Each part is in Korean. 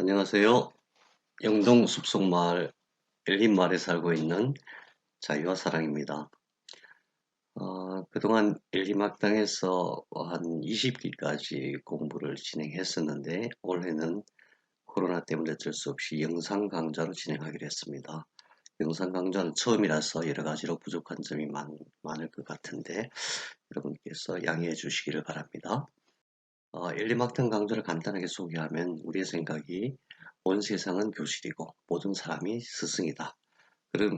안녕하세요. 영동 숲속마을 엘린마을에 살고 있는 자유와 사랑입니다. 그동안 엘린학당에서 한 20기까지 공부를 진행했었는데 올해는 코로나 때문에 어쩔 수 없이 영상 강좌로 진행하기로 했습니다. 영상 강좌는 처음이라서 여러 가지로 부족한 점이 많을 것 같은데 여러분께서 양해해 주시기를 바랍니다. 엘리막탄 강좌를 간단하게 소개하면 우리의 생각이 온 세상은 교실이고 모든 사람이 스승이다.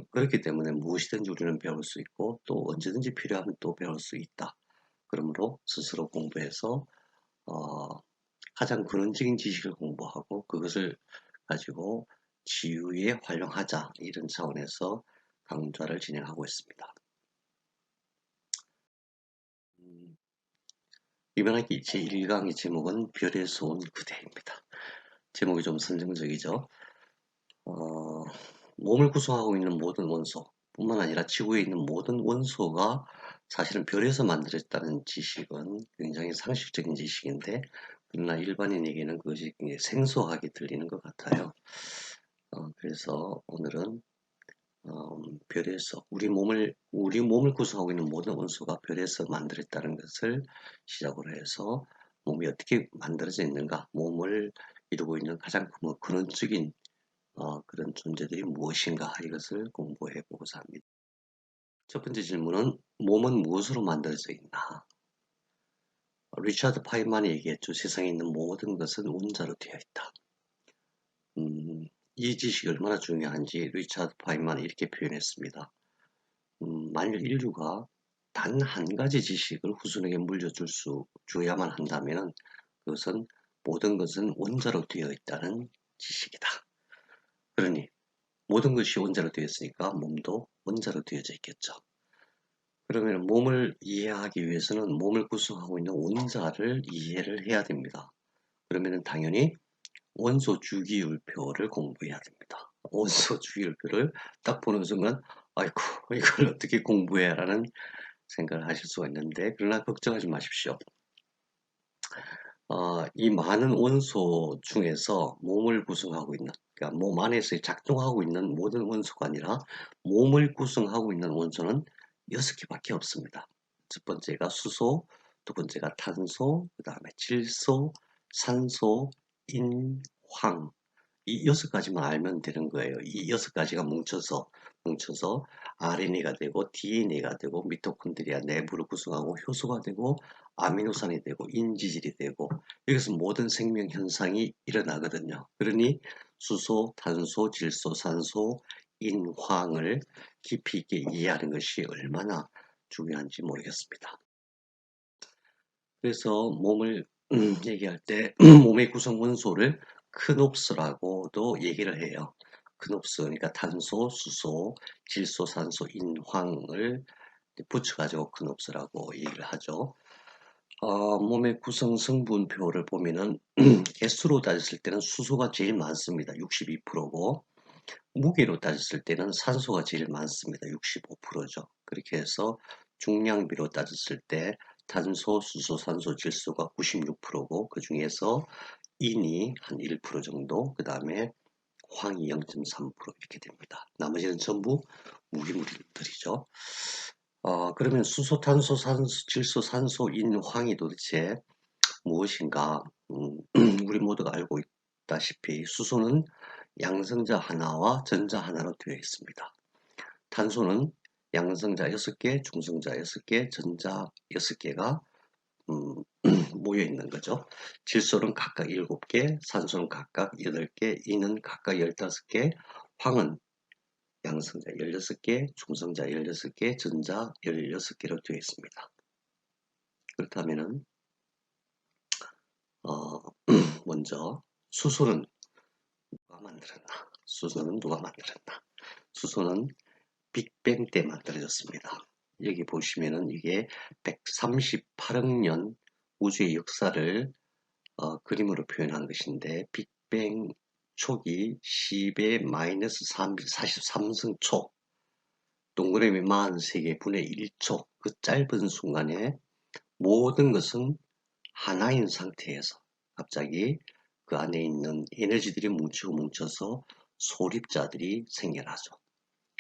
그렇기 때문에 무엇이든지 우리는 배울 수 있고 또 언제든지 필요하면 또 배울 수 있다. 그러므로 스스로 공부해서 어, 가장 근원적인 지식을 공부하고 그것을 가지고 지유에 활용하자 이런 차원에서 강좌를 진행하고 있습니다. 이번 학기 제1강의 제목은 별에서 온 그대입니다. 제목이 좀 선정적이죠. 어, 몸을 구성하고 있는 모든 원소 뿐만 아니라 지구에 있는 모든 원소가 사실은 별에서 만들어졌다는 지식은 굉장히 상식적인 지식인데 그러나 일반인에게는 그것이 굉장히 생소하게 들리는 것 같아요. 그래서 오늘은 별에서 우리 몸을 구성하고 있는 모든 원소가 별에서 만들어졌다는 것을 시작으로 해서 몸이 어떻게 만들어져 있는가, 몸을 이루고 있는 가장 근원적인 그런 존재들이 무엇인가 이것을 공부해 보고자 합니다. 첫 번째 질문은 몸은 무엇으로 만들어져 있나? 리차드 파인만이 얘기했죠. 세상에 있는 모든 것은 원자로 되어 있다. 이 지식이 얼마나 중요한지 리차드 파인만이 이렇게 표현했습니다. 만일 인류가 단 한 가지 지식을 후손에게 줘야만 한다면 그것은 모든 것은 원자로 되어 있다는 지식이다. 그러니 모든 것이 원자로 되어 있으니까 몸도 원자로 되어져 있겠죠. 그러면 몸을 이해하기 위해서는 몸을 구성하고 있는 원자를 이해를 해야 됩니다. 그러면 당연히 원소 주기율표를 공부해야 됩니다. 원소 주기율표를 딱 보는 순간 아이고 이걸 어떻게 공부해 라는 생각을 하실 수가 있는데 그러나 걱정하지 마십시오. 이 많은 원소 중에서 몸을 구성하고 있는 그러니까 몸 안에서 작동하고 있는 모든 원소가 아니라 몸을 구성하고 있는 원소는 6개밖에 없습니다. 첫 번째가 수소, 두 번째가 탄소, 그 다음에 질소, 산소, 인, 황. 이 6가지만 알면 되는 거예요. 이 6가지가 뭉쳐서 RNA가 되고 DNA가 되고 미토콘드리아 내부를 구성하고 효소가 되고 아미노산이 되고 인지질이 되고 여기서 모든 생명 현상이 일어나거든요. 그러니 수소, 탄소, 질소, 산소, 인, 황을 깊이 있게 이해하는 것이 얼마나 중요한지 모르겠습니다. 그래서 몸을 얘기할 때 몸의 구성 원소를 크놉스라고도 얘기를 해요. 크놉스 그러니까 탄소, 수소, 질소, 산소, 인, 황을 붙여가지고 크놉스라고 얘기를 하죠. 몸의 구성 성분표를 보면은 개수로 따졌을 때는 수소가 제일 많습니다. 62%고 무게로 따졌을 때는 산소가 제일 많습니다. 65%죠. 그렇게 해서 중량비로 따졌을 때 탄소, 수소, 산소, 질소가 96%고 그 중에서 인이 한 1% 정도, 그 다음에 황이 0.3% 이렇게 됩니다. 나머지는 전부 무기물들이죠. 그러면 수소, 탄소, 산소, 질소, 산소, 인, 황이 도대체 무엇인가? 우리 모두가 알고 있다시피 수소는 양성자 하나와 전자 하나로 되어 있습니다. 탄소는 양성자 6개, 중성자 6개, 전자 6개가 모여 있는 거죠. 질소는 각각 7개, 산소는 각각 8개, 인은 각각 15개, 황은 양성자 16개, 중성자 16개, 전자 16개로 되어 있습니다. 그렇다면은 먼저 수소는 누가 만들었나? 수소는 누가 만들었나? 수소는 빅뱅 때 만들어졌습니다. 여기 보시면은 이게 138억 년 우주의 역사를 그림으로 표현한 것인데 빅뱅 촉이 10의 마이너스 43승 초 동그라미 43개 분의 1초 그 짧은 순간에 모든 것은 하나인 상태에서 갑자기 그 안에 있는 에너지들이 뭉치고 뭉쳐서 소립자들이 생겨나죠.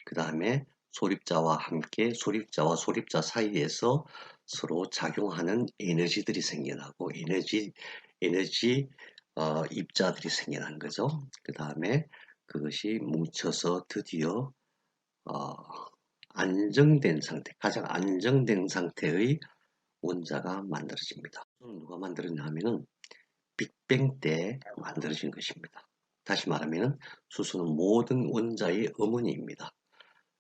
그 다음에 소립자와 함께 소립자와 소립자 사이에서 서로 작용하는 에너지들이 생겨나고 에너지 입자들이 생겨나는 거죠. 그 다음에 그것이 뭉쳐서 드디어 어, 안정된 상태, 가장 안정된 상태의 원자가 만들어집니다. 누가 만들었냐 하면은 빅뱅 때 만들어진 것입니다. 다시 말하면 수소는 모든 원자의 어머니입니다.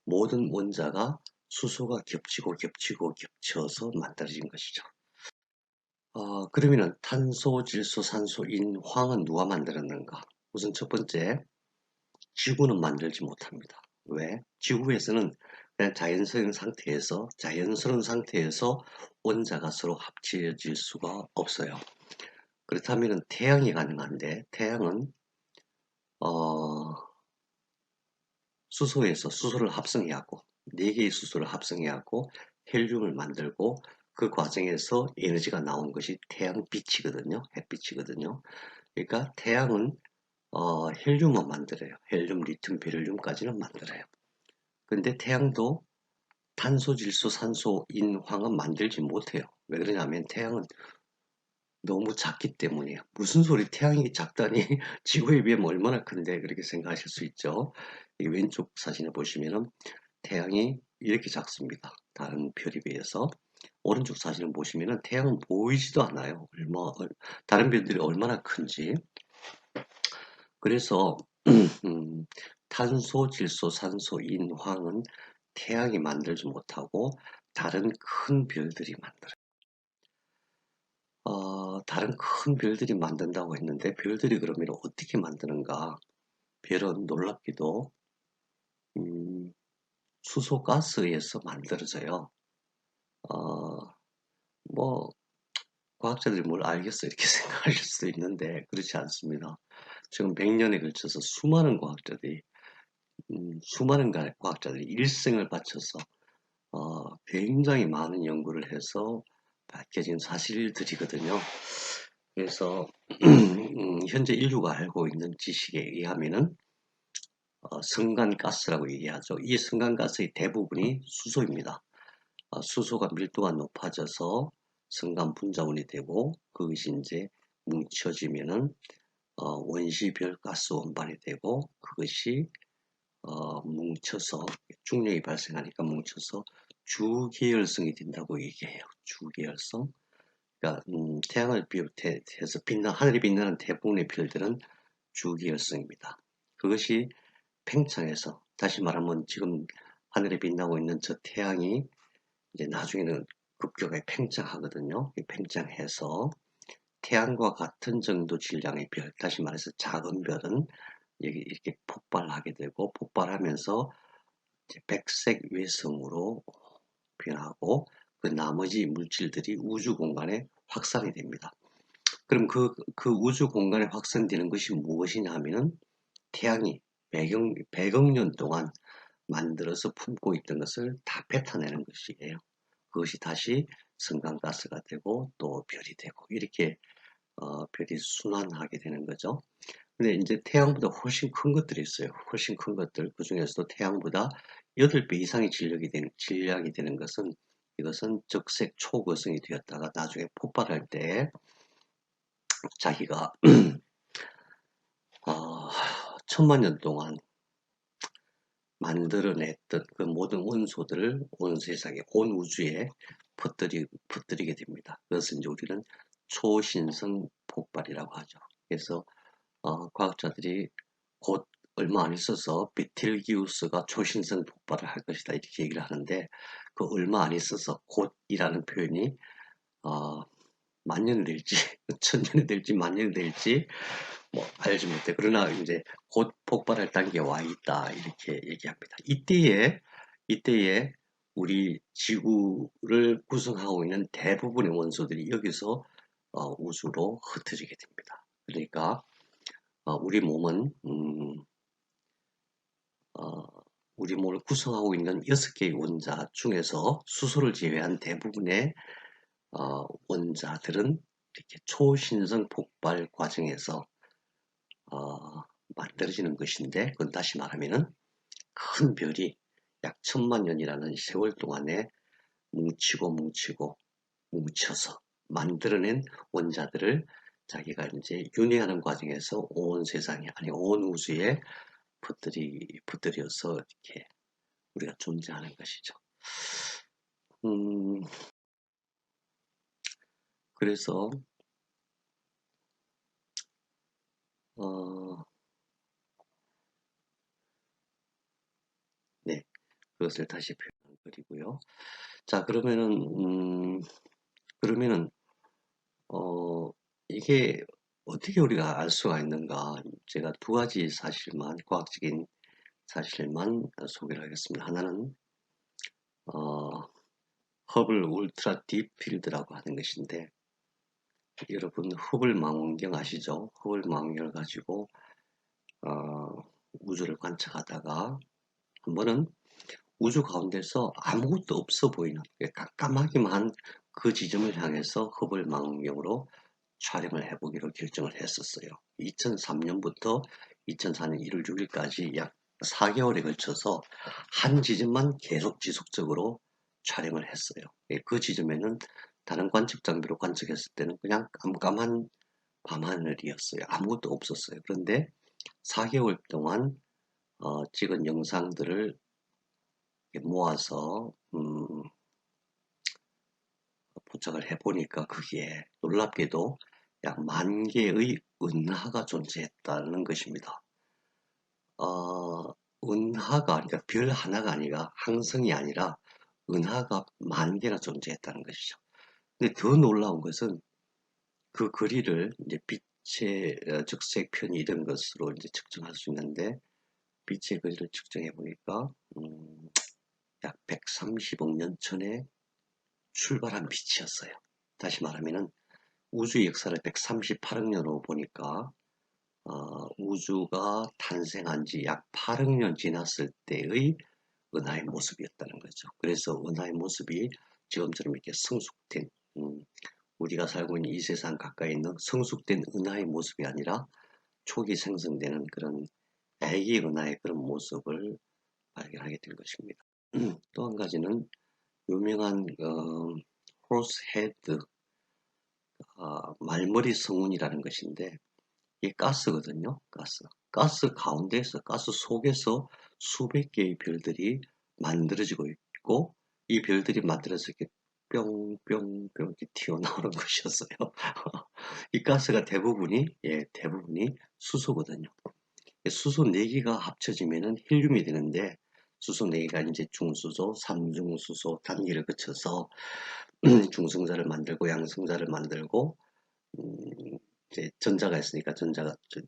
모든 원자가 수소가 겹치고 겹쳐서 만들어진 것이죠. 그러면은 탄소, 질소, 산소, 인, 황은 누가 만들었는가? 우선 첫 번째, 지구는 만들지 못합니다. 왜? 지구에서는 그냥 자연스러운 상태에서 원자가 서로 합쳐질 수가 없어요. 그렇다면 태양이 가능한데, 태양은 수소를 합성해갖고 4개의 수소를 합성해갖고 헬륨을 만들고 그 과정에서 에너지가 나온 것이 태양빛이거든요. 햇빛이거든요. 그러니까 태양은 헬륨만 만들어요. 헬륨, 리튬, 베릴륨까지는 만들어요. 근데 태양도 탄소, 질소, 산소, 인, 황은 만들지 못해요. 왜 그러냐면 태양은 너무 작기 때문이에요. 무슨 소리 태양이 작다니 지구에 비하면 얼마나 큰데 그렇게 생각하실 수 있죠. 이 왼쪽 사진을 보시면은 태양이 이렇게 작습니다. 다른 별에 비해서. 오른쪽 사진을 보시면은 태양은 보이지도 않아요. 다른 별들이 얼마나 큰지. 그래서 탄소, 질소, 산소, 인, 황은 태양이 만들지 못하고 다른 큰 별들이 만들어요. 다른 큰 별들이 만든다고 했는데 별들이 그러면 어떻게 만드는가? 별은 놀랍게도 수소 가스에서 만들어져요. 어, 뭐 과학자들이 뭘 알겠어 이렇게 생각하실 수도 있는데 그렇지 않습니다. 지금 100년에 걸쳐서 수많은 과학자들이 일생을 바쳐서 굉장히 많은 연구를 해서 밝혀진 사실들이거든요. 그래서 현재 인류가 알고 있는 지식에 의하면은 성간가스라고 얘기하죠. 이 성간가스의 대부분이 수소입니다. 수소가 밀도가 높아져서 성간 분자원이 되고 그것이 이제 뭉쳐지면은 원시별 가스 원반이 되고 그것이 뭉쳐서 중력이 발생하니까 뭉쳐서 주계열성이 된다고 얘기해요. 주계열성. 그러니까 태양을 비롯해서 하늘이 빛나는 대부분의 별들은 주기열성입니다. 그것이 팽창해서 다시 말하면 지금 하늘에 빛나고 있는 저 태양이 이제 나중에는 급격하게 팽창하거든요. 팽창해서 태양과 같은 정도 질량의 별, 다시 말해서 작은 별은 이렇게 폭발하게 되고 폭발하면서 이제 백색 외성으로 변하고 그 나머지 물질들이 우주 공간에 확산이 됩니다. 그럼 그 우주 공간에 확산되는 것이 무엇이냐 하면은 태양이 100억 년 동안 만들어서 품고 있던 것을 다 뱉어내는 것이에요. 그것이 다시 성간가스가 되고 또 별이 되고 이렇게 별이 순환하게 되는 거죠. 근데 이제 태양보다 훨씬 큰 것들이 있어요. 훨씬 큰 것들. 그 중에서도 태양보다 8배 이상의 질량이 되는 것은 이것은 적색 초거성이 되었다가 나중에 폭발할 때 자기가 1000만 년 동안 만들어냈던 그 모든 원소들을 온 세상에, 온 우주에 퍼뜨리게 됩니다. 그것은 이제 우리는 초신성 폭발이라고 하죠. 그래서 과학자들이 곧 얼마 안 있어서 베텔기우스가 초신성 폭발을 할 것이다 이렇게 얘기를 하는데 그 얼마 안 있어서 곧이라는 표현이 만 년이 될지 천 년이 될지 만 년이 될지 뭐 알지 못해. 그러나 이제 곧 폭발할 단계에 와 있다 이렇게 얘기합니다. 이때에 우리 지구를 구성하고 있는 대부분의 원소들이 여기서 우주로 흩어지게 됩니다. 그러니까 우리 몸은 우리 몸을 구성하고 있는 6개의 원자 중에서 수소를 제외한 대부분의 원자들은 이렇게 초신성 폭발 과정에서 만들어지는 것인데, 그건 다시 말하면은 큰 별이 약 1000만 년이라는 세월 동안에 뭉치고 뭉쳐서 만들어낸 원자들을 자기가 이제 윤회하는 과정에서 온 세상에, 아니 온 우주에 퍼뜨려서 이렇게 우리가 존재하는 것이죠. 음, 그래서 어, 네, 그것을 다시 표현한 글이고요. 자, 그러면은 어, 이게 어떻게 우리가 알 수가 있는가? 제가 두 가지 사실만, 과학적인 사실만 소개를 하겠습니다. 하나는 어, 허블 울트라 딥필드라고 하는 것인데, 여러분 허블 망원경 아시죠? 허블 망원경을 가지고 어, 우주를 관측하다가 한 번은 우주 가운데서 아무것도 없어 보이는 깜깜하기만 그 지점을 향해서 허블 망원경으로 촬영을 해보기로 결정을 했었어요. 2003년부터 2004년 1월 6일까지 약 4개월에 걸쳐서 한 지점만 계속 지속적으로 촬영을 했어요. 그 지점에는 다른 관측 장비로 관측했을 때는 그냥 깜깜한 밤하늘이었어요. 아무것도 없었어요. 그런데 4개월 동안 찍은 영상들을 모아서 포착을 해보니까 그게 놀랍게도 약 10,000개의 은하가 존재했다는 것입니다. 은하가, 그러니까 별 하나가 아니라 항성이 아니라 은하가 10,000개나 존재했다는 것이죠. 근데 더 놀라운 것은 그 거리를 이제 빛의 적색편이 이런 것으로 이제 측정할 수 있는데, 빛의 거리를 측정해 보니까 약 130억 년 전에 출발한 빛이었어요. 다시 말하면은 우주의 역사를 138억 년으로 보니까 우주가 탄생한 지 약 8억 년 지났을 때의 은하의 모습이었다는 거죠. 그래서 은하의 모습이 지금처럼 이렇게 성숙된 우리가 살고 있는 이 세상 가까이 있는 성숙된 은하의 모습이 아니라 초기 생성되는 그런 애기 은하의 그런 모습을 발견하게 된 것입니다. 또 한 가지는 유명한 호스 헤드 말머리 성운이라는 것인데, 이게 가스거든요. 가스 가운데서, 가스 속에서 수백 개의 별들이 만들어지고 있고, 이 별들이 만들어서 이렇게 뿅뿅뿅 이렇게 튀어나오는 것이었어요. 이 가스가 대부분이 수소거든요. 수소 4개가 합쳐지면은 헬륨이 되는데, 수소 4개가 이제 중수소, 삼중수소 단계를 거쳐서 중성자를 만들고 양성자를 만들고 이제 전자가 있으니까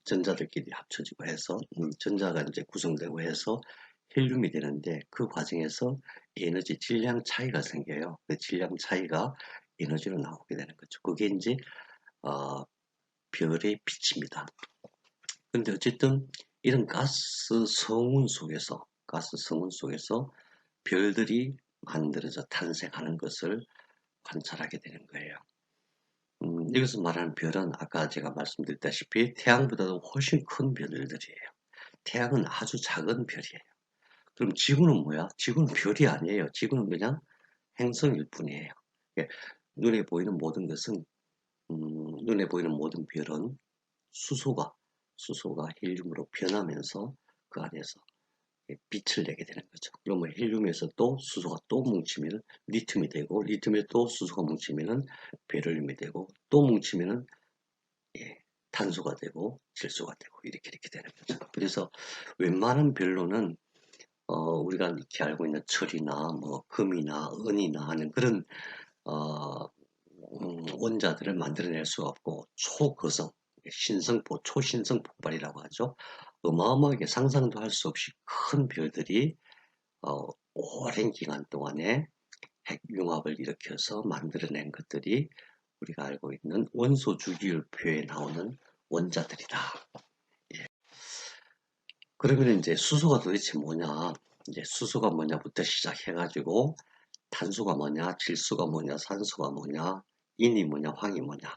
전자들끼리 합쳐지고 해서 전자가 이제 구성되고 해서 헬륨이 되는데, 그 과정에서 에너지 질량 차이가 생겨요. 그 질량 차이가 에너지로 나오게 되는 거죠. 그게 이제 어, 별의 빛입니다. 근데 어쨌든 이런 가스 성운 속에서 별들이 만들어져 탄생하는 것을 관찰하게 되는 거예요. 여기서 말하는 별은 아까 제가 말씀드렸다시피 태양보다도 훨씬 큰 별들이에요. 태양은 아주 작은 별이에요. 그럼 지구는 뭐야? 지구는 별이 아니에요. 지구는 그냥 행성일 뿐이에요. 예, 눈에 보이는 모든 것은, 눈에 보이는 모든 별은 수소가, 수소가 헬륨으로 변하면서 그 안에서 빛을 내게 되는 거죠. 그러면 헬륨에서 또 수소가 또 뭉치면 리튬이 되고, 리튬에 또 수소가 뭉치면 베릴륨이 되고, 또 뭉치면 예, 탄소가 되고 질소가 되고 이렇게 되는 거죠. 그래서 웬만한 별로는 우리가 이렇게 알고 있는 철이나 뭐 금이나 은이나 하는 그런 어, 원자들을 만들어낼 수가 없고, 초거성, 초신성 폭발이라고 하죠. 어마어마하게 상상도 할 수 없이 큰 별들이 오랜 기간 동안에 핵융합을 일으켜서 만들어낸 것들이 우리가 알고 있는 원소 주기율표에 나오는 원자들이다. 예. 그러면 이제 수소가 도대체 뭐냐? 이제 수소가 뭐냐부터 시작해가지고 탄소가 뭐냐, 질소가 뭐냐, 산소가 뭐냐, 인이 뭐냐, 황이 뭐냐.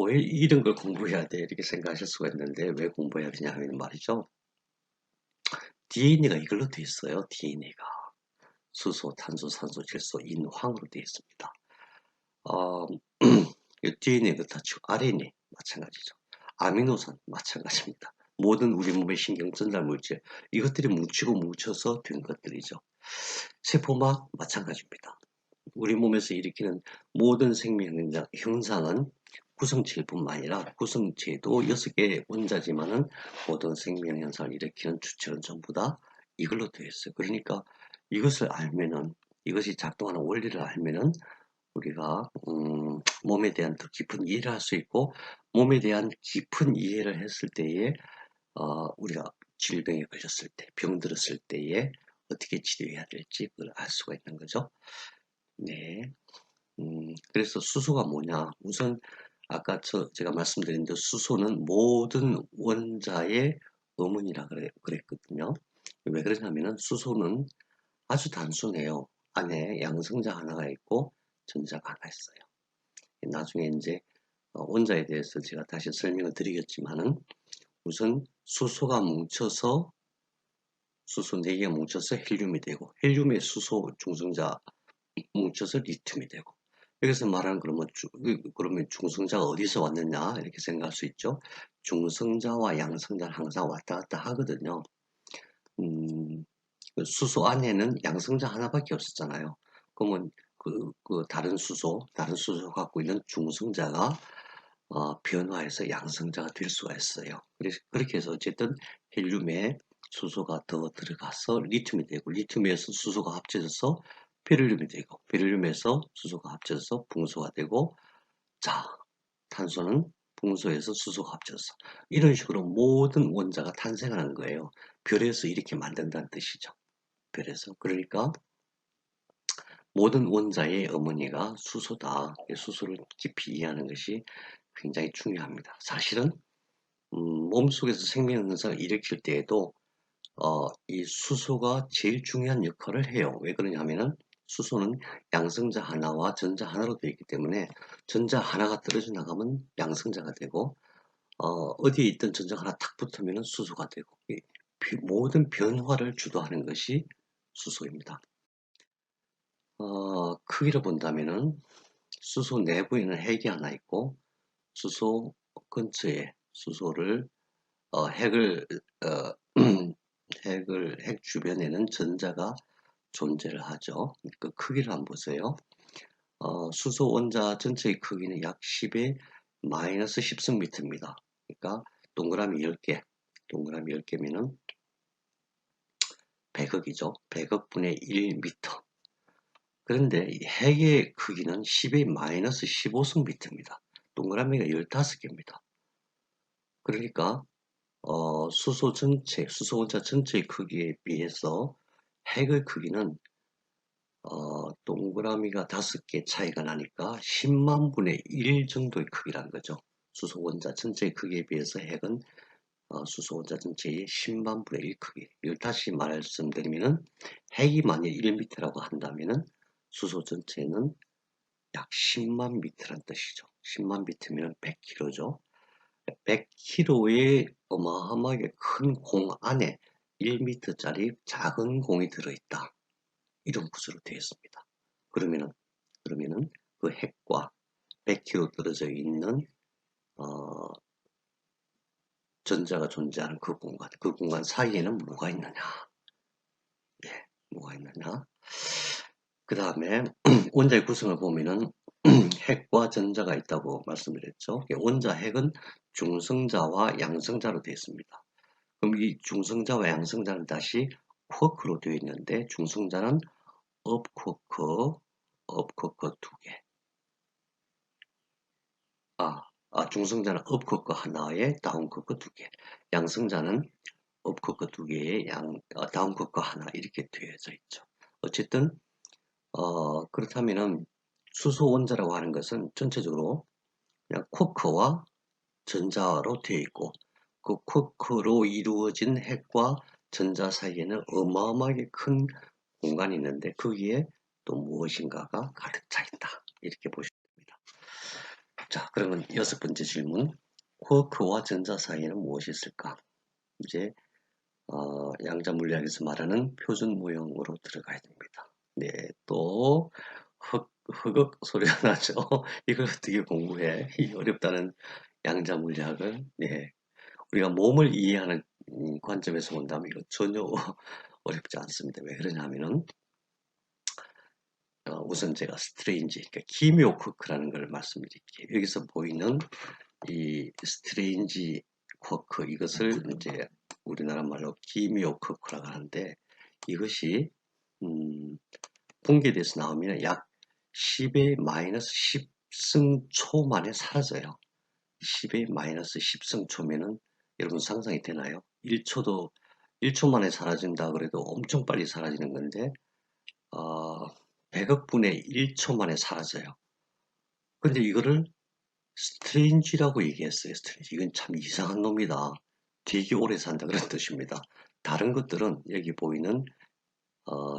왜 이런 걸 공부해야 돼? 이렇게 생각하실 수가 있는데 왜 공부해야 되냐 하면 말이죠. DNA가 이걸로 돼 있어요. DNA가 수소, 탄소, 산소, 질소, 인황으로 되어 있습니다. 어, DNA도 다 RNA 마찬가지죠. 아미노산 마찬가지입니다. 모든 우리 몸의 신경 전달 물질 이것들이 뭉쳐서 된 것들이죠. 세포막 마찬가지입니다. 우리 몸에서 일으키는 모든 생명 현상은 구성체뿐만 아니라 구성체도 6개의 원자지만은 모든 생명 현상을 일으키는 주체는 전부 다 이걸로 되어 있어요. 그러니까 이것을 알면은 이것이 작동하는 원리를 알면은 우리가 몸에 대한 더 깊은 이해를 할 수 있고 몸에 대한 깊은 이해를 했을 때에 우리가 질병에 걸렸을 때, 병들었을 때에 어떻게 치료해야 될지 그걸 알 수가 있는 거죠. 네. 그래서 수소가 뭐냐? 우선 아까 제가 말씀드린 대로 수소는 모든 원자의 어머니라 그랬거든요. 왜 그러냐면은 수소는 아주 단순해요. 안에 양성자 하나가 있고 전자가 하나 있어요. 나중에 이제 원자에 대해서 제가 다시 설명을 드리겠지만은 우선 수소가 뭉쳐서 수소 4개가 뭉쳐서 헬륨이 되고 헬륨의 수소 중성자 뭉쳐서 리튬이 되고 여기서 말하는 그러면 중성자가 어디서 왔느냐 이렇게 생각할 수 있죠. 중성자와 양성자는 항상 왔다 갔다 하거든요. 음, 그 수소 안에는 양성자 하나밖에 없었잖아요. 그러면 다른 수소 갖고 있는 중성자가 변화해서 양성자가 될 수가 있어요. 그렇게 해서 어쨌든 헬륨에 수소가 더 들어가서 리튬이 되고 리튬에서 수소가 합쳐져서 베릴륨이 되고 베릴륨에서 수소가 합쳐져서 붕소가 되고 자 탄소는 붕소에서 수소가 합쳐서 이런 식으로 모든 원자가 탄생하는 거예요. 별에서 이렇게 만든다는 뜻이죠. 별에서. 그러니까 모든 원자의 어머니가 수소다. 수소를 깊이 이해하는 것이 굉장히 중요합니다. 사실은 몸속에서 생명 현상을 일으킬 때에도 이 수소가 제일 중요한 역할을 해요. 왜 그러냐면은 수소는 양성자 하나와 전자 하나로 되어 있기 때문에 전자 하나가 떨어져 나가면 양성자가 되고 어디에 있던 전자가 하나 탁 붙으면 수소가 되고 모든 변화를 주도하는 것이 수소입니다. 크기를 본다면은 수소 내부에는 핵이 하나 있고 수소 근처에 수소를 핵을 어, 핵 주변에는 전자가 존재를 하죠. 그 크기를 한번 보세요. 수소 원자 전체의 크기는 약 10의 마이너스 10승미터입니다. 그러니까 동그라미 10개, 동그라미 10개면은 100억이죠. 100억 분의 1미터. 그런데 이 핵의 크기는 10의 마이너스 15승미터입니다. 동그라미가 15개입니다. 그러니까 수소 원자 전체의 크기에 비해서 핵의 크기는 동그라미가 5개 차이가 나니까 10만 분의 1 정도의 크기라는 거죠. 수소 원자 전체의 크기에 비해서 핵은 수소 원자 전체의 10만 분의 1 크기. 이걸 다시 말씀드리면은 핵이 만약 1m라고 한다면은 수소 전체는 약 10만 미터란 뜻이죠. 10만 미터면 100kg죠. 100kg의 어마어마하게 큰 공 안에 1m짜리 작은 공이 들어있다. 이런 구조로 되어 있습니다. 그러면은 그 핵과 100km 떨어져 있는 어, 전자가 존재하는 그 공간 사이에는 뭐가 있느냐? 예, 뭐가 있느냐? 그 다음에 원자의 구성을 보면은 핵과 전자가 있다고 말씀드렸죠. 원자 핵은 중성자와 양성자로 되어 있습니다. 그럼 이 중성자와 양성자는 다시 쿼크로 되어 있는데 중성자는 업쿼크, 업쿼크 2개. 중성자는 업쿼크 하나에 다운쿼크 2개. 양성자는 업쿼크 2개에 다운쿼크 하나 이렇게 되어져 있죠. 어쨌든 그렇다면은 수소 원자라고 하는 것은 전체적으로 그냥 쿼크와 전자로 되어 있고 그 쿼크로 이루어진 핵과 전자 사이에는 어마어마하게 큰 공간이 있는데 거기에 또 무엇인가가 가득 차 있다. 이렇게 보시면 됩니다. 자, 그러면 6번째 질문. 쿼크와 전자 사이에는 무엇이 있을까? 이제 양자 물리학에서 말하는 표준 모형으로 들어가야 됩니다. 네, 또 흑흑 소리가 나죠. 이걸 어떻게 공부해? 이 어렵다는 양자 물리학을. 네, 우리가 몸을 이해하는 관점에서 본다면 이거 전혀 어렵지 않습니다. 왜 그러냐면은 우선 제가 스트레인지, 그러니까 기묘쿼크라는 걸 말씀드릴게요. 여기서 보이는 이 스트레인지 쿼크, 이것을 이제 우리나라 말로 기묘쿼크라고 하는데, 이것이 붕괴돼서 나오면 약 10의 마이너스 10승초 만에 사라져요. 10의 마이너스 10승초면은 여러분 상상이 되나요? 1초 만에 사라진다 그래도 엄청 빨리 사라지는 건데 100억 분의 1초 만에 사라져요. 근데 이거를 스트레인지라고 얘기했어요. 스트레인지. 이건 참 이상한 놈이다. 되게 오래 산다 그런 뜻입니다. 다른 것들은 여기 보이는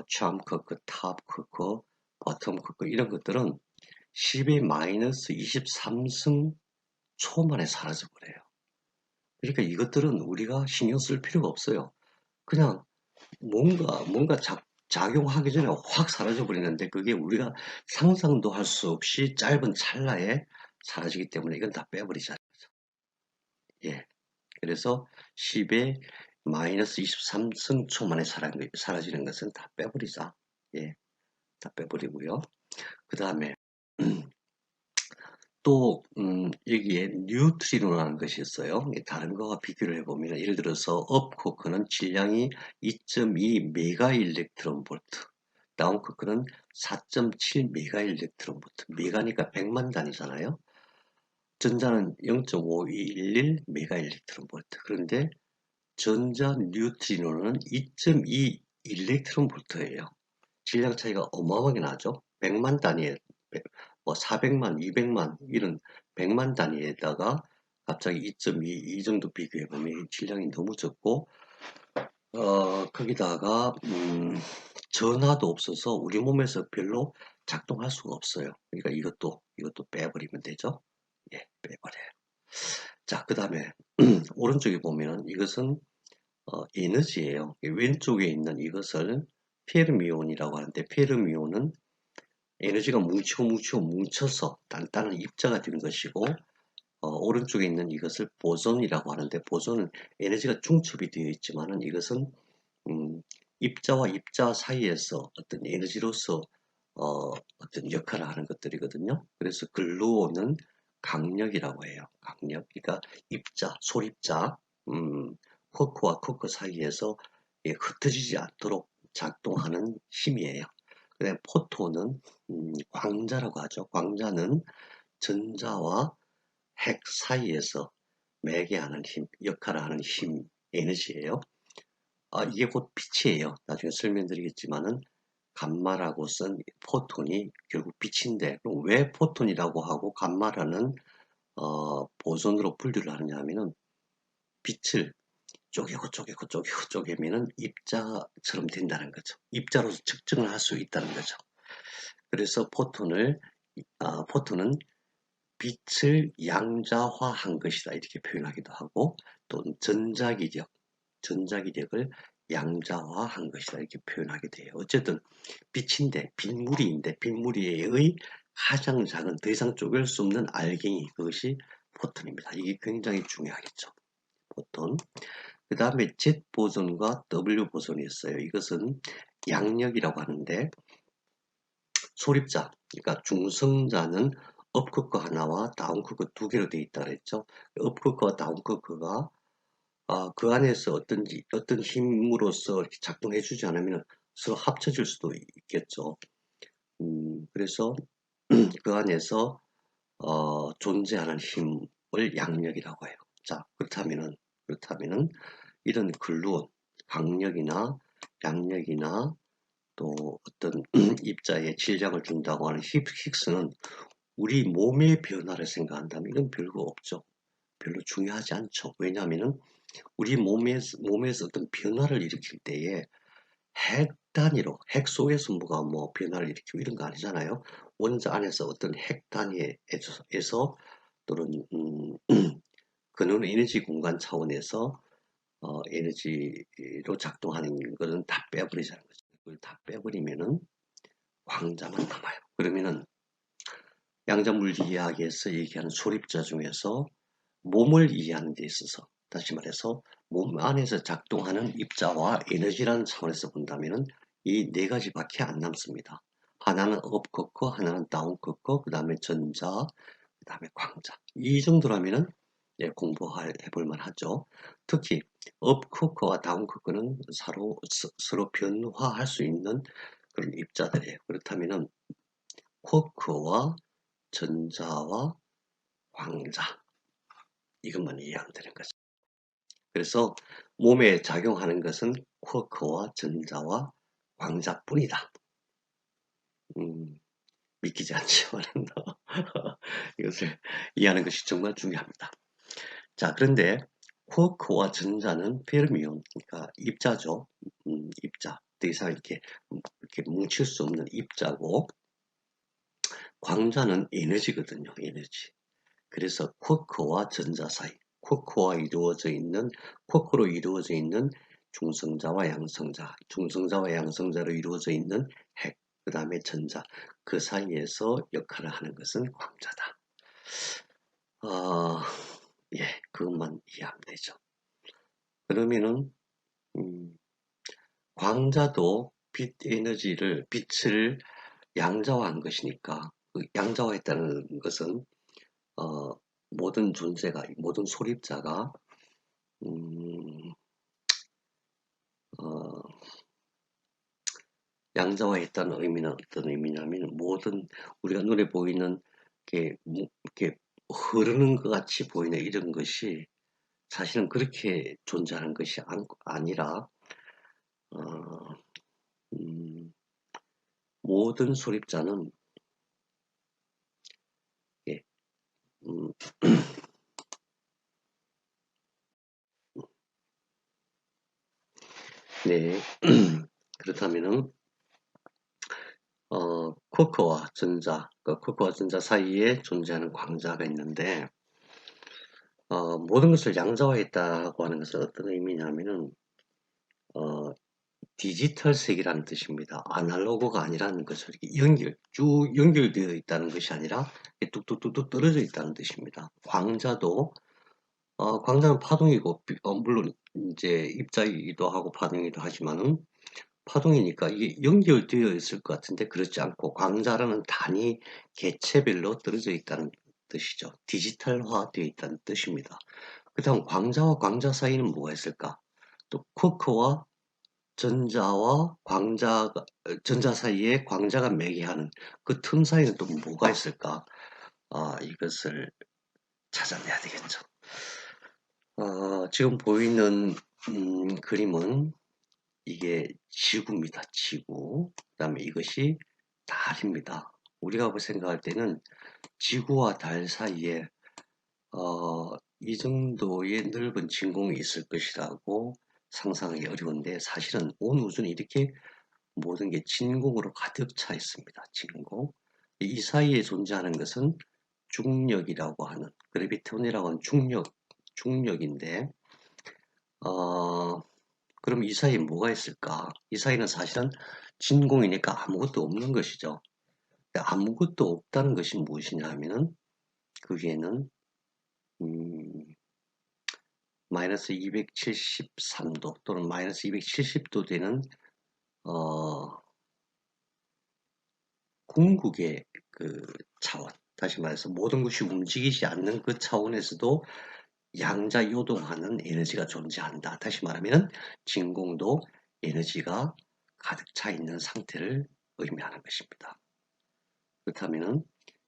참 커크, 탑 커크, 버텀 커크 이런 것들은 10의 마이너스 23승 초 만에 사라져 버려요. 그러니까 이것들은 우리가 신경 쓸 필요가 없어요. 그냥 뭔가 작용하기 전에 확 사라져 버리는데 그게 우리가 상상도 할 수 없이 짧은 찰나에 사라지기 때문에 이건 다 빼버리자. 예. 그래서 10의 마이너스 23승초 만에 사라지는 것은 다 빼버리자. 예. 다 빼버리고요. 그 다음에 또 여기에 뉴트리노라는 것이 있어요. 다른 거와 비교를 해보면 예를 들어서 업코크는 질량이 2.2 메가일렉트론 볼트, 다운코크는 4.7 메가일렉트론 볼트, 메가니까 100만 단위잖아요. 전자는 0.5211 메가일렉트론 볼트. 그런데 전자 뉴트리노는 2.2 일렉트론 볼트예요. 질량 차이가 어마어마하게 나죠. 100만 단위에 뭐 400만, 200만 이런 100만 단위에다가 갑자기 2.2 이 정도 비교해 보면 질량이 너무 적고 거기다가 전하도 없어서 우리 몸에서 별로 작동할 수가 없어요. 그러니까 이것도 빼버리면 되죠. 예, 빼버려요. 자, 그 다음에 오른쪽에 보면은 이것은 에너지예요. 왼쪽에 있는 이것을 페르미온이라고 하는데 페르미온은 에너지가 뭉쳐서 단단한 입자가 되는 것이고 오른쪽에 있는 이것을 보존이라고 하는데 보존은 에너지가 중첩이 되어 있지만은 이것은 입자와 입자 사이에서 어떤 에너지로서 어떤 역할을 하는 것들이거든요. 그래서 글루온은 강력이라고 해요. 강력. 그러니까 입자, 소립자, 쿼크와 쿼크 사이에서 흩어지지 않도록 작동하는 힘이에요. 그다음에 포톤은 광자라고 하죠. 광자는 전자와 핵 사이에서 매개하는 힘, 역할을 하는 힘, 에너지예요. 이게 곧 빛이에요. 나중에 설명드리겠지만은 감마라고 쓴 포톤이 결국 빛인데 그럼 왜 포톤이라고 하고 감마라는 보존으로 분류를 하느냐 하면은 빛을 쪼개면은 입자처럼 된다는 거죠. 입자로서 측정을 할 수 있다는 거죠. 그래서 포톤은 빛을 양자화한 것이다 이렇게 표현하기도 하고 또는 전자기력을 양자화한 것이다 이렇게 표현하게 돼요. 어쨌든 빛인데 빗무리의 가장 작은 더 이상 쪼갤 수 없는 알갱이 그것이 포톤입니다. 이게 굉장히 중요하겠죠. 포톤. 그 다음에 Z 보존과 W 보존이 있어요. 이것은 양력이라고 하는데 소립자, 그러니까 중성자는 업커커 하나와 다운커커 두 개로 되어 있다 그랬죠. 업커커와 다운커커가 그 안에서 어떤 힘으로써 이렇게 작동해 주지 않으면 서로 합쳐질 수도 있겠죠. 그래서 그 안에서 존재하는 힘을 양력이라고 해요. 자, 그렇다면은 이런 글루온, 강력이나 양력이나 또 어떤 입자에 질량을 준다고 하는 힉스는 우리 몸의 변화를 생각한다면 이건 별거 없죠. 별로 중요하지 않죠. 왜냐하면은 우리 몸에서 어떤 변화를 일으킬 때에 핵 단위로, 핵 속에서 뭐가 뭐 변화를 일으키고 이런 거 아니잖아요. 원자 안에서 어떤 핵 단위에서 또는 근원 에너지 공간 차원에서 에너지로 작동하는 거는 다 빼버리자는 거죠. 그걸 다 빼버리면은 광자만 남아요. 그러면은 양자물리 이야기에서 얘기하는 소립자 중에서 몸을 이해하는 데 있어서, 다시 말해서 몸 안에서 작동하는 입자와 에너지라는 차원에서 본다면은 이 네 가지밖에 안 남습니다. 하나는 업커커, 하나는 다운커커, 그 다음에 전자, 그 다음에 광자. 이 정도라면은 해볼 만하죠. 특히 업커커와 다운커커는 서로 변화할 수 있는 그런 입자들이에요. 그렇다면은 쿼크와 전자와 광자, 이것만 이해하면 되는 거죠. 그래서 몸에 작용하는 것은 쿼크와 전자와 광자뿐이다. 믿기지 않지만 이것을 이해하는 것이 정말 중요합니다. 자, 그런데 쿼크와 전자는 페르미온, 그러니까 입자죠. 입자. 더 이상 이렇게 뭉칠 수 없는 입자고, 광자는 에너지거든요. 에너지. 그래서 쿼크와 전자 사이, 쿼크로 이루어져 있는 중성자와 양성자, 중성자와 양성자로 이루어져 있는 핵, 그 다음에 전자, 그 사이에서 역할을 하는 것은 광자다. 그것만 이해하면 되죠. 그러면은 광자도 빛을 양자화한 것이니까, 그 양자화했다는 것은 어, 모든 소립자가 음, 어, 양자화했다는 의미는 어떤 의미냐면, 모든 우리가 눈에 보이는 이렇게 흐르는 것 같이 보이는 이런 것이 사실은 그렇게 존재하는 것이 아니라 어, 음, 모든 소립자는 예, 음, 네. 그렇다면은 쿼크와 전자 사이에 존재하는 광자가 있는데, 모든 것을 양자화했다고 하는 것은 어떤 의미냐면은, 어, 디지털 세계라는 뜻입니다. 아날로그가 아니라는 것을 이렇게 쭉 연결되어 있다는 것이 아니라 뚝뚝뚝뚝 떨어져 있다는 뜻입니다. 광자는 파동이고, 물론 이제 입자이기도 하고 파동이기도 하지만은, 파동이니까 이게 연결되어 있을 것 같은데 그렇지 않고, 광자라는 단위 개체별로 떨어져 있다는 뜻이죠. 디지털화되어 있다는 뜻입니다. 그렇다면 광자와 광자 사이는 뭐가 있을까? 또 쿼크와 전자 사이에 광자가 매개하는 그 틈 사이는 또 뭐가 있을까? 이것을 찾아내야 되겠죠. 지금 보이는 그림은 이게 지구입니다. 지구. 그 다음에 이것이 달입니다. 우리가 생각할 때는 지구와 달 사이에 이 정도의 넓은 진공이 있을 것이라고 상상하기 어려운데, 사실은 온 우주는 이렇게 모든 게 진공으로 가득 차 있습니다. 진공. 이 사이에 존재하는 것은 중력이라고 하는, 그래비톤이라고 하는 중력인데, 그럼 이 사이에 뭐가 있을까? 이 사이는 사실은 진공이니까 아무것도 없는 것이죠. 아무것도 없다는 것이 무엇이냐 하면은, 그게는 마이너스 273도 또는 마이너스 270도 되는 궁극의 그 차원, 다시 말해서 모든 것이 움직이지 않는 그 차원에서도 양자 요동하는 에너지가 존재한다. 다시 말하면 진공도 에너지가 가득 차 있는 상태를 의미하는 것입니다. 그렇다면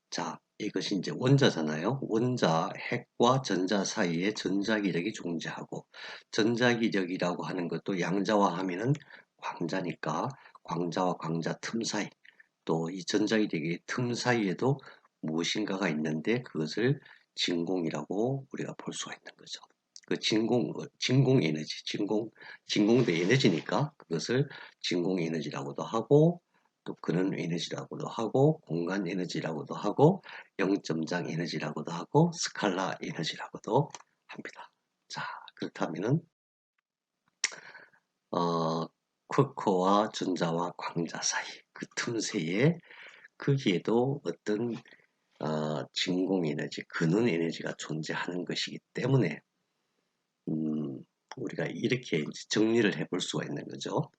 자, 이것이 이제 원자잖아요. 원자, 핵과 전자 사이에 전자기력이 존재하고, 전자기력이라고 하는 것도 양자화하면은 광자니까 광자와 광자 틈 사이, 또 이 전자기력의 틈 사이에도 무엇인가가 있는데 그것을 진공이라고 우리가 볼 수가 있는 거죠. 그 진공 에너지, 진공도 에너지니까 그것을 진공 에너지라고도 하고, 또 근원 에너지라고도 하고 공간 에너지라고도 하고 영점장 에너지라고도 하고 스칼라 에너지라고도 합니다. 자, 그렇다면은 쿼커와 전자와 광자 사이 그 틈새에 거기에도 어떤 진공 에너지, 근원 에너지가 존재하는 것이기 때문에 우리가 이렇게 이제 정리를 해볼 수가 있는 거죠.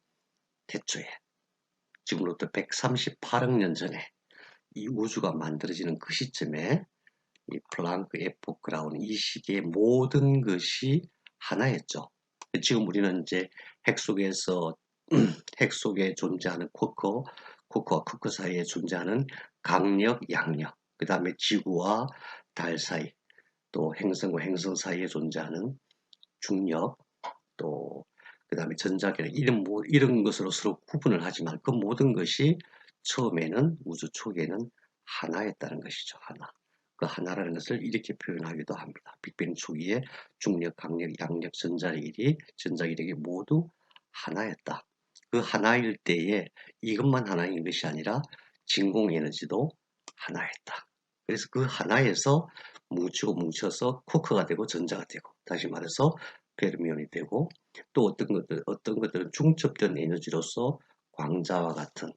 태초에 지금부터 138억 년 전에 이 우주가 만들어지는 그 시점에 이 플랑크 에포크라고는 이 시기의 모든 것이 하나였죠. 지금 우리는 이제 핵 속에서 핵 속에 존재하는 쿼커와 쿼커 사이에 존재하는 강력, 양력, 그 다음에 지구와 달 사이, 또 행성과 행성 사이에 존재하는 중력, 또 그 다음에 전자계력 이런 것으로 서로 구분을 하지만 그 모든 것이 처음에는 우주 초기에는 하나였다는 것이죠. 하나. 그 하나라는 것을 이렇게 표현하기도 합니다. 빅뱅 초기에 중력, 강력, 양력, 전자기력이 모두 하나였다. 그 하나일 때에 이것만 하나인 것이 아니라 진공 에너지도 하나였다. 그래서 그 하나에서 뭉쳐서 쿼크가 되고 전자가 되고 다시 말해서 페르미온이 되고 또 어떤 것들은 중첩된 에너지로서 광자와 같은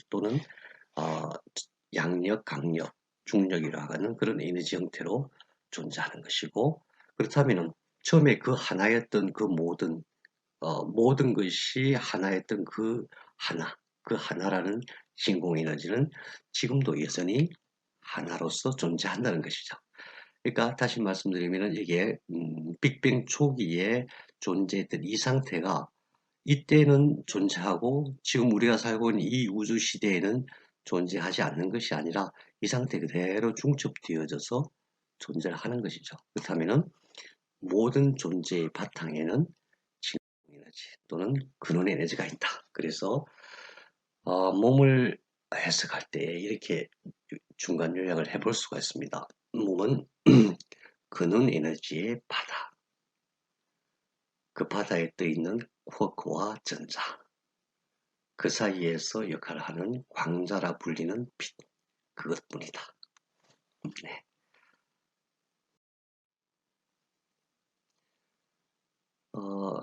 또는 어, 양력, 강력, 중력이라고 하는 그런 에너지 형태로 존재하는 것이고 그렇다면 처음에 그 하나였던 그 모든 것이 하나였던 그 하나라는 진공 에너지는 지금도 여전히 하나로서 존재한다는 것이죠. 그러니까 다시 말씀드리면 이게 빅뱅 초기에 존재했던 이 상태가 이때는 존재하고 지금 우리가 살고 있는 이 우주 시대에는 존재하지 않는 것이 아니라 이 상태 그대로 중첩되어져서 존재를 하는 것이죠. 그렇다면 모든 존재의 바탕에는 진공 에너지 또는 근원 에너지가 있다. 그래서 몸을 해석할 때 이렇게 중간 요약을 해볼 수가 있습니다. 몸은 근원 에너지의 바다, 그 바다에 떠있는 쿼크와 전자, 그 사이에서 역할을 하는 광자라 불리는 빛, 그것뿐이다. 네.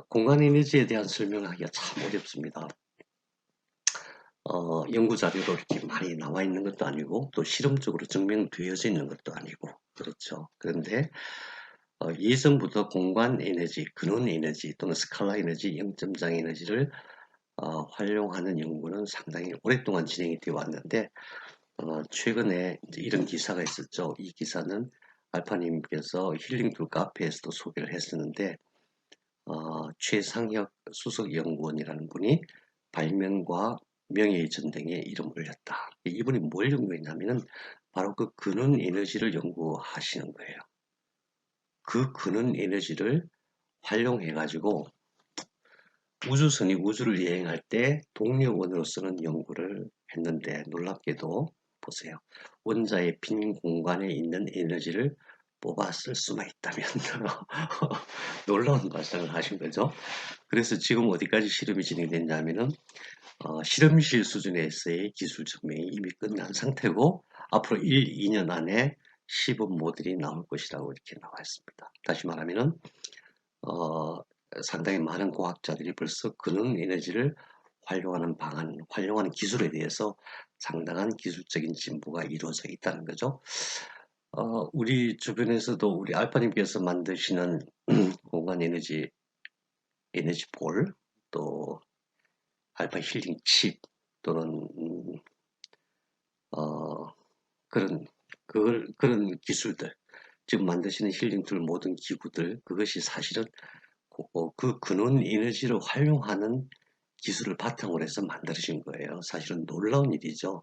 공간 에너지에 대한 설명하기가 참 어렵습니다. 연구 자료로 이렇게 많이 나와 있는 것도 아니고 또 실험적으로 증명되어져 있는 것도 아니고 그렇죠. 그런데 예전부터 공간 에너지, 근원 에너지 또는 스칼라 에너지, 영점장 에너지를 활용하는 연구는 상당히 오랫동안 진행이 되어 왔는데 최근에 이제 이런 기사가 있었죠. 이 기사는 알파님께서 힐링툴 카페에서도 소개를 했었는데 최상혁 수석연구원이라는 분이 발명과 명예의 전등에 이름을 올렸다. 이분이 뭘 연구했냐면은 바로 그 근원 에너지를 연구하시는 거예요. 그 근원 에너지를 활용해 가지고 우주선이 우주를 여행할 때 동력원으로 쓰는 연구를 했는데 놀랍게도 보세요. 원자의 빈 공간에 있는 에너지를 뽑아 쓸 수만 있다면 놀라운 발상을 하신 거죠. 그래서 지금 어디까지 실험이 진행됐냐면은 실험실 수준에서의 기술 증명이 이미 끝난 상태고 앞으로 1, 2년 안에 시범 모델이 나올 것이라고 이렇게 나와 있습니다. 다시 말하면은 상당히 많은 과학자들이 벌써 근원 에너지를 활용하는 방안, 활용하는 기술에 대해서 상당한 기술적인 진보가 이루어져 있다는 거죠. 우리 주변에서도 우리 알파님께서 만드시는 공간 에너지 볼, 또 알파 힐링 칩 또는 그런 그런 기술들, 지금 만드시는 힐링 툴 모든 기구들 그것이 사실은 그 근원 에너지를 활용하는 기술을 바탕으로 해서 만들어진 거예요. 사실은 놀라운 일이죠.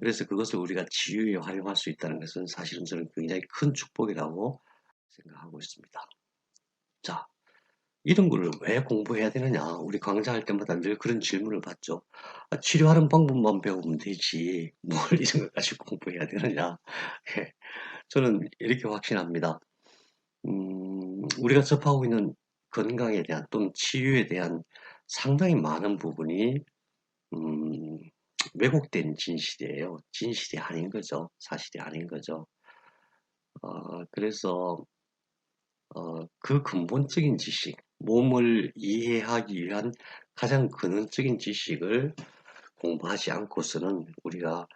그래서 그것을 우리가 지유에 활용할 수 있다는 것은 사실은 저는 굉장히 큰 축복이라고 생각하고 있습니다. 자, 이런 거를 왜 공부해야 되느냐? 우리 강좌할 때마다 늘 그런 질문을 받죠. 치료하는 방법만 배우면 되지. 뭘 이런 것 가지고 공부해야 되느냐? 예, 저는 이렇게 확신합니다. 우리가 접하고 있는 건강에 대한 또는 치유에 대한 상당히 많은 부분이 음, 왜곡된 진실이에요. 진실이 아닌 거죠. 사실이 아닌 거죠. 그래서 그 근본적인 지식, 몸을 이해하기 위한 가장 근원적인 지식을 공부하지 않고서는 우리가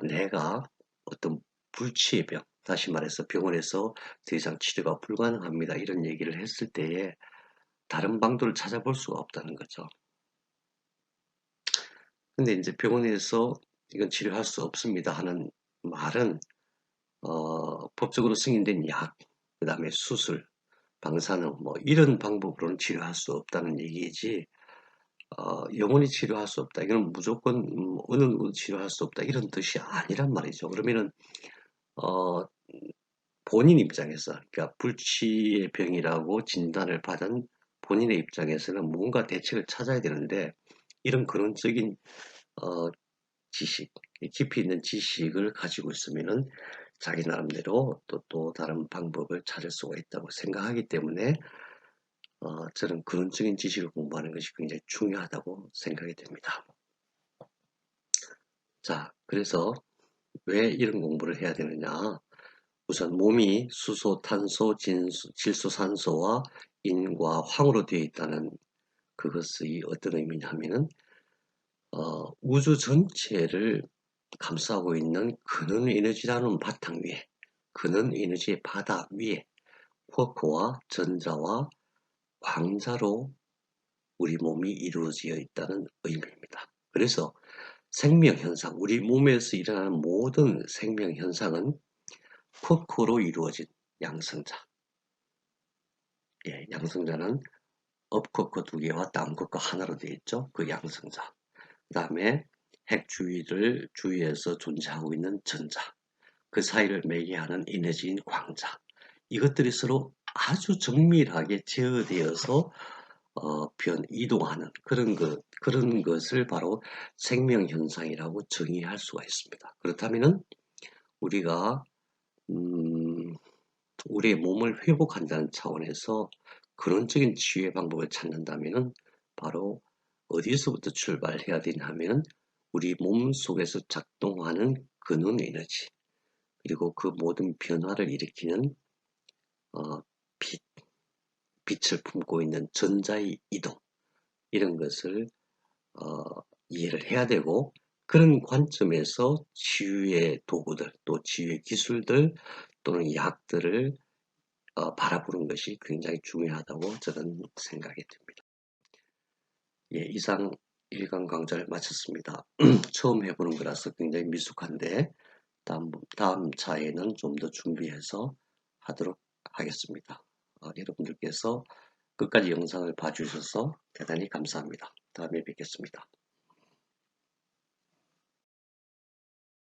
내가 어떤 불치의 병, 다시 말해서 병원에서 더 이상 치료가 불가능합니다. 이런 얘기를 했을 때에 다른 방도를 찾아볼 수가 없다는 거죠. 근데 이제 병원에서 이건 치료할 수 없습니다 하는 말은 법적으로 승인된 약, 그 다음에 수술, 방사능 뭐 이런 방법으로는 치료할 수 없다는 얘기이지 영원히 치료할 수 없다. 이건 무조건 어느 누구도 치료할 수 없다. 이런 뜻이 아니란 말이죠. 그러면은 어, 본인 입장에서 그러니까 불치의 병이라고 진단을 받은 본인의 입장에서는 뭔가 대책을 찾아야 되는데 이런 근원적인 어, 지식, 깊이 있는 지식을 가지고 있으면은 자기 나름대로 또 다른 방법을 찾을 수가 있다고 생각하기 때문에 저는 근원적인 지식을 공부하는 것이 굉장히 중요하다고 생각이 됩니다. 자, 그래서 왜 이런 공부를 해야 되느냐? 우선 몸이 수소, 탄소, 질소, 산소와 인과 황으로 되어 있다는 그것이 어떤 의미냐면은 우주 전체를 감싸고 있는 근원 에너지라는 바탕 위에, 근원 에너지의 바다 위에 쿼크와 전자와 광자로 우리 몸이 이루어져 있다는 의미입니다. 그래서 생명현상, 우리 몸에서 일어나는 모든 생명현상은 쿼크로 이루어진 양성자. 예, 양성자는 업쿼크 두 개와 다운쿼크 하나로 되어 있죠. 그 양성자. 그 다음에 핵 주위에서 존재하고 있는 전자. 그 사이를 매개하는 에너지인 광자. 이것들이 서로 아주 정밀하게 제어되어서 이동하는 그런 것을 바로 생명현상이라고 정의할 수가 있습니다. 그렇다면은 우리가 음, 우리의 몸을 회복한다는 차원에서 근원적인 치유의 방법을 찾는다면은 바로 어디서부터 출발해야 되냐 하면 우리 몸 속에서 작동하는 근원 에너지 그리고 그 모든 변화를 일으키는 어, 빛, 빛을 품고 있는 전자의 이동 이런 것을 어, 이해를 해야 되고 그런 관점에서 치유의 도구들 또 치유의 기술들 또는 약들을 바라보는 것이 굉장히 중요하다고 저는 생각이 듭니다. 예, 이상 1강 강좌를 마쳤습니다. 처음 해보는 거라서 굉장히 미숙한데 다음 차에는 좀 더 준비해서 하도록 하겠습니다. 여러분들께서 끝까지 영상을 봐주셔서 대단히 감사합니다. 다음에 뵙겠습니다.